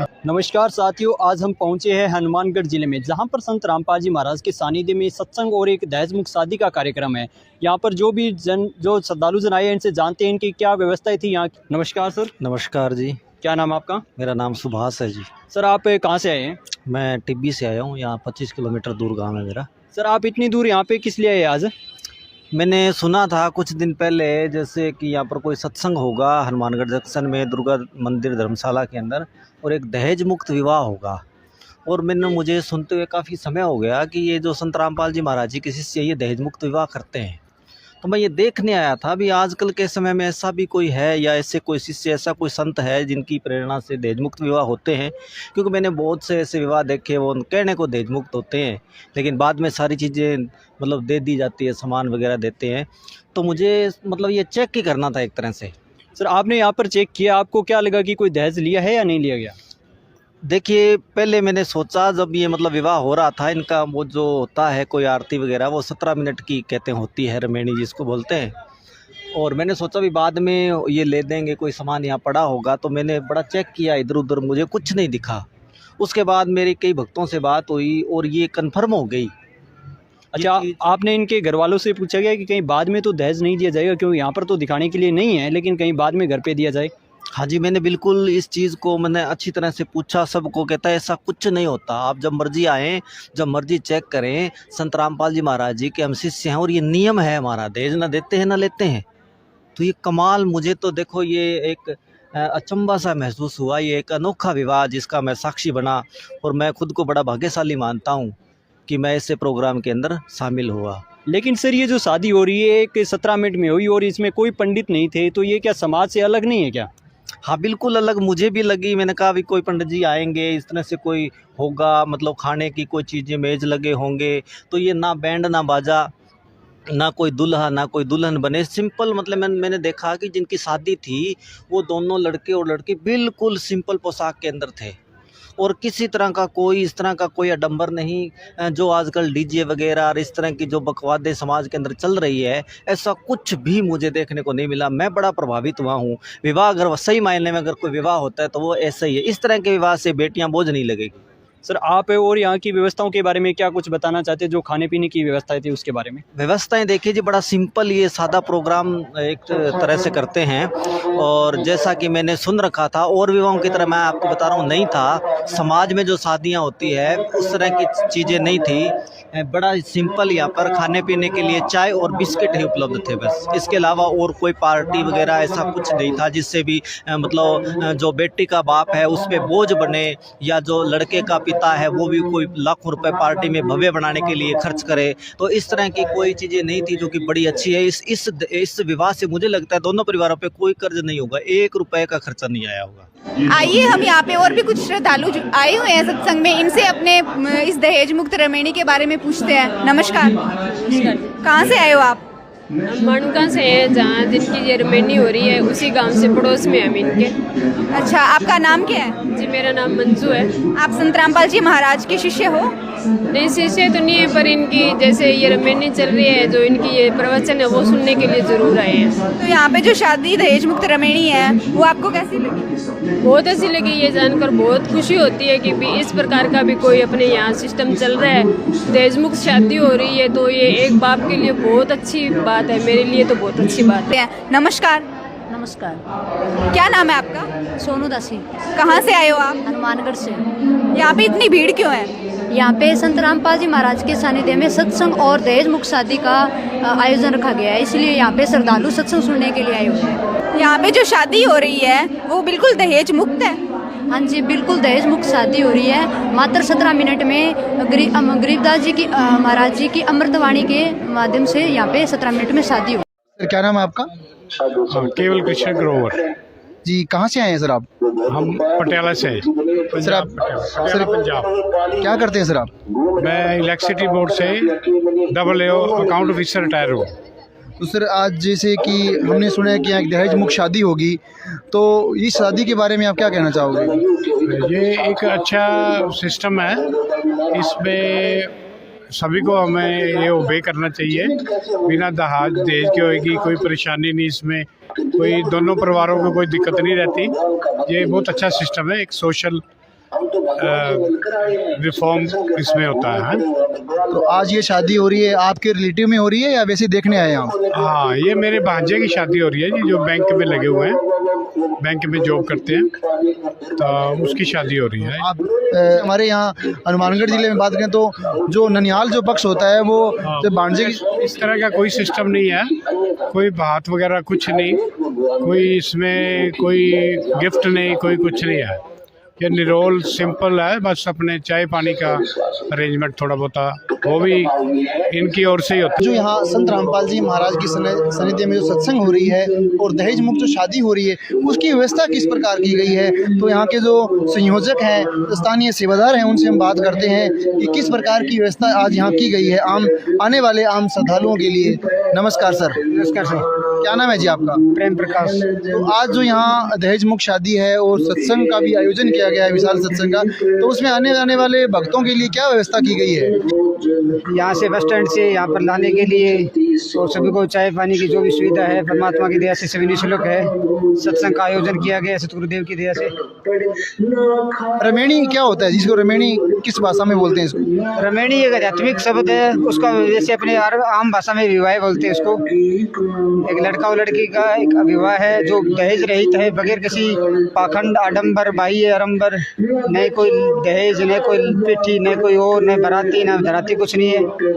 नमस्कार साथियों, आज हम पहुंचे हैं हनुमानगढ़ जिले में, जहां पर संत रामपाल जी महाराज के सानिध्य में सत्संग और एक दहेज मुक्त शादी का कार्यक्रम है। यहां पर जो श्रद्धालु जन आए हैं, इनसे जानते हैं इनकी क्या व्यवस्थाएं थी यहाँ की। नमस्कार सर। नमस्कार जी। क्या नाम आपका? मेरा नाम सुभाष है जी। सर आप कहाँ से आए हैं? मैं टिब्बी से आया हूँ। यहाँ 25 किलोमीटर दूर गांव है मेरा। सर आप इतनी दूर यहाँ पे किस लिए आए आज? मैंने सुना था कुछ दिन पहले जैसे कि यहाँ पर कोई सत्संग होगा हनुमानगढ़ जंक्शन में दुर्गा मंदिर धर्मशाला के अंदर, और एक दहेज मुक्त विवाह होगा। और मुझे सुनते हुए काफ़ी समय हो गया कि ये जो संत रामपाल जी महाराज जी के शिष्य ये दहेज मुक्त विवाह करते हैं। तो मैं ये देखने आया था भी आजकल के समय में ऐसा भी कोई है या ऐसे कोई शिष्य, ऐसा कोई संत है जिनकी प्रेरणा से दहेज मुक्त विवाह होते हैं। क्योंकि मैंने बहुत से ऐसे विवाह देखे, वो कहने को दहेज मुक्त होते हैं लेकिन बाद में सारी चीज़ें मतलब दे दी जाती है, सामान वगैरह देते हैं। तो मुझे मतलब ये चेक ही करना था एक तरह से। सर आपने यहाँ पर चेक किया, आपको क्या लगा कि कोई दहेज लिया है या नहीं लिया गया? देखिए, पहले मैंने सोचा जब ये मतलब विवाह हो रहा था इनका, वो जो होता है कोई आरती वगैरह वो 17 मिनट की कहते हैं होती है, रमेणी जिसको बोलते हैं। और मैंने सोचा भी बाद में ये ले देंगे, कोई सामान यहाँ पड़ा होगा। तो मैंने बड़ा चेक किया इधर उधर, मुझे कुछ नहीं दिखा। उसके बाद मेरी कई भक्तों से बात हुई और ये कन्फर्म हो गई। अच्छा, आपने इनके घर वालों से पूछा गया कि कहीं बाद में तो दहेज नहीं दिया जाएगा? क्योंकि यहाँ पर तो दिखाने के लिए नहीं है, लेकिन कहीं बाद में घर पे दिया जाए। हाँ जी, मैंने बिल्कुल इस चीज़ को मैंने अच्छी तरह से पूछा। सबको कहता है ऐसा कुछ नहीं होता, आप जब मर्जी आएँ, जब मर्जी चेक करें। संत रामपाल जी महाराज जी के हम शिष्य हैं और ये नियम है हमारा, दहेज ना देते हैं ना लेते हैं। तो ये कमाल, मुझे तो देखो ये एक अचंभा सा महसूस हुआ। ये एक अनोखा विवाह जिसका मैं साक्षी बना, और मैं खुद को बड़ा भाग्यशाली मानता हूँ कि मैं ऐसे प्रोग्राम के अंदर शामिल हुआ। लेकिन सर ये जो शादी हो रही है एक 17 मिनट में हुई और इसमें कोई पंडित नहीं थे, तो ये क्या समाज से अलग नहीं है क्या? हाँ बिल्कुल अलग मुझे भी लगी। मैंने कहा भी कोई पंडित जी आएंगे, इस तरह से कोई होगा, मतलब खाने की कोई चीज़ें मेज लगे होंगे। तो ये ना बैंड ना बाजा, ना कोई दूल्हा ना कोई दुल्हन बने, सिंपल। मतलब मैंने देखा कि जिनकी शादी थी वो दोनों लड़के और लड़की बिल्कुल सिंपल पोशाक के अंदर थे, और किसी तरह का कोई इस तरह का कोई आडंबर नहीं। जो आजकल डीजे वगैरह और इस तरह की जो बकवादें समाज के अंदर चल रही है, ऐसा कुछ भी मुझे देखने को नहीं मिला। मैं बड़ा प्रभावित हुआ हूँ। विवाह अगर सही मायने में अगर कोई विवाह होता है तो वो ऐसा ही है। इस तरह के विवाह से बेटियां बोझ नहीं लगेगी। सर आप और यहाँ की व्यवस्थाओं के बारे में क्या कुछ बताना चाहते हैं? जो खाने पीने की व्यवस्थाएं थी उसके बारे में। व्यवस्थाएं देखिए जी, बड़ा सिंपल, ये सादा प्रोग्राम एक तरह से करते हैं। और जैसा कि मैंने सुन रखा था और विवाहों की तरह मैं आपको बता रहा हूँ नहीं था। समाज में जो शादियां होती है उस तरह की चीज़ें नहीं थी। बड़ा सिंपल यहाँ पर खाने पीने के लिए चाय और बिस्किट ही उपलब्ध थे बस। इसके अलावा और कोई पार्टी वगैरह ऐसा कुछ नहीं था जिससे भी मतलब जो बेटी का बाप है उस पर बोझ बने, या जो लड़के का पिता है वो भी कोई लाखों रुपए पार्टी में भव्य बनाने के लिए खर्च करे। तो इस तरह की कोई चीज़ें नहीं थी, जो कि बड़ी अच्छी है। इस विवाह से मुझे लगता है दोनों परिवारों पे कोई कर्ज नहीं होगा, 1 रुपए का खर्चा नहीं आया होगा। आइए हम यहाँ पे और भी कुछ श्रद्धालु आए हुए हैं सत्संग में, इनसे अपने इस दहेज मुक्त रमेणी के बारे में पूछते हैं। नमस्कार। कहाँ से आए हो आप? मांडका से है, जहाँ जिनकी ये रमेणी हो रही है उसी गांव से पड़ोस में हम इनके। अच्छा, आपका नाम क्या है? जी मेरा नाम मंजू है। आप संत रामपाल जी महाराज के शिष्य हो? नहीं, शिष्य तो नहीं है, पर इनकी जैसे ये रमेणी चल रही है, जो इनकी ये प्रवचन है वो सुनने के लिए जरूर आए हैं। तो यहाँ पे जो शादी दहेज मुक्त रमेणी है वो आपको कैसी लगी? बहुत अच्छी लगी। ये जानकर बहुत खुशी होती है कि भी इस प्रकार का भी कोई अपने यहाँ सिस्टम चल रहा है, दहेज मुक्त शादी हो रही है। तो ये एक बाप के लिए बहुत अच्छी बात है, मेरे लिए तो बहुत अच्छी बात है। नमस्कार। नमस्कार। क्या नाम है आपका? सोनू दासी। कहाँ से आए हो आप? हनुमानगढ़ से। यहाँ पे इतनी भीड़ क्यों है? यहाँ पे संत रामपाल जी महाराज के सानिध्य में सत्संग और दहेज मुक्त शादी का आयोजन रखा गया है, इसलिए यहाँ पे श्रद्धालु सत्संग सुनने के लिए आए हुए हैं। यहाँ पे जो शादी हो रही है वो बिल्कुल दहेज मुक्त है? हाँ जी, बिल्कुल दहेज मुक्त शादी हो रही है। मात्र 17 मिनट में गरीबदास जी की महाराज जी की अमृतवाणी के माध्यम से यहाँ पे 17 मिनट में शादी हो। सर क्या नाम है आपका? केवल कृष्ण ग्रोवर जी। कहाँ से आए हैं सर आप? हम पटियाला से हैं। सर आप पंजाब। क्या करते हैं सर आप? मैं इलेक्ट्रिसिटी बोर्ड से AO अकाउंट ऑफिसर रिटायर हूँ। तो सर आज जैसे कि हमने सुना है कि यहाँ एक दहेज मुक्त शादी होगी, तो इस शादी के बारे में आप क्या कहना चाहोगे? ये एक अच्छा सिस्टम है, इसमें सभी को हमें ये ओबे करना चाहिए। बिना दहेज के होएगी कोई परेशानी नहीं, इसमें कोई दोनों परिवारों को कोई दिक्कत नहीं रहती। ये बहुत अच्छा सिस्टम है, एक सोशल रिफॉर्म इसमें होता है। तो आज ये शादी हो रही है आपके रिलेटिव में हो रही है या वैसे देखने आए हैं आप? हाँ, ये मेरे भांजे की शादी हो रही है जी, जो बैंक में लगे हुए हैं, बैंक में जॉब करते हैं, तो उसकी शादी हो रही है। आप हमारे यहाँ हनुमानगढ़ जिले में बात करें तो जो ननिहाल जो पक्ष होता है वो जब भांजे की इस तरह का कोई सिस्टम नहीं है, कोई बात वगैरह कुछ नहीं, कोई इसमें कोई गिफ्ट नहीं, कोई कुछ नहीं है। ये निरोल सिंपल है, बस अपने चाय पानी का अरेंजमेंट थोड़ा बहुत वो भी इनकी ओर से ही होता है। जो यहाँ संत रामपाल जी महाराज की सन्निधि में जो सत्संग हो रही है और दहेज मुक्त जो शादी हो रही है उसकी व्यवस्था किस प्रकार की गई है, तो यहाँ के जो संयोजक हैं, स्थानीय सेवादार हैं, उनसे हम बात करते हैं कि किस प्रकार की व्यवस्था आज यहाँ की गई है आम आने वाले आम श्रद्धालुओं के लिए। नमस्कार सर। नमस्कार सर। क्या नाम है जी आपका? प्रेम प्रकाश। तो आज जो यहाँ दहेज मुक्त शादी है और सत्संग का भी आयोजन किया गया है, विशाल सत्संग का, तो उसमें आने वाले भक्तों के लिए क्या व्यवस्था की गई है? यहाँ से बस स्टैंड से यहाँ पर लाने के लिए और सभी को चाय पानी की जो भी सुविधा है परमात्मा की दया से सभी निःशुल्क है। सत्संग का आयोजन किया गया सतगुरुदेव की दया से। रमेणी क्या होता है जिसको रमेणी किस भाषा में बोलते हैं इसको? रमेणी एक आध्यात्मिक शब्द है, उसका जैसे अपने आम भाषा में विवाह बोलते हैं उसको। एक लड़का और लड़की का एक विवाह है जो दहेज रहित है, बगैर किसी पाखंड आडंबर बाह्य आडंबर, न कोई दहेज, न कोई पिट्ठी, न कोई और, न बाराती, न धराती, कुछ नहीं है।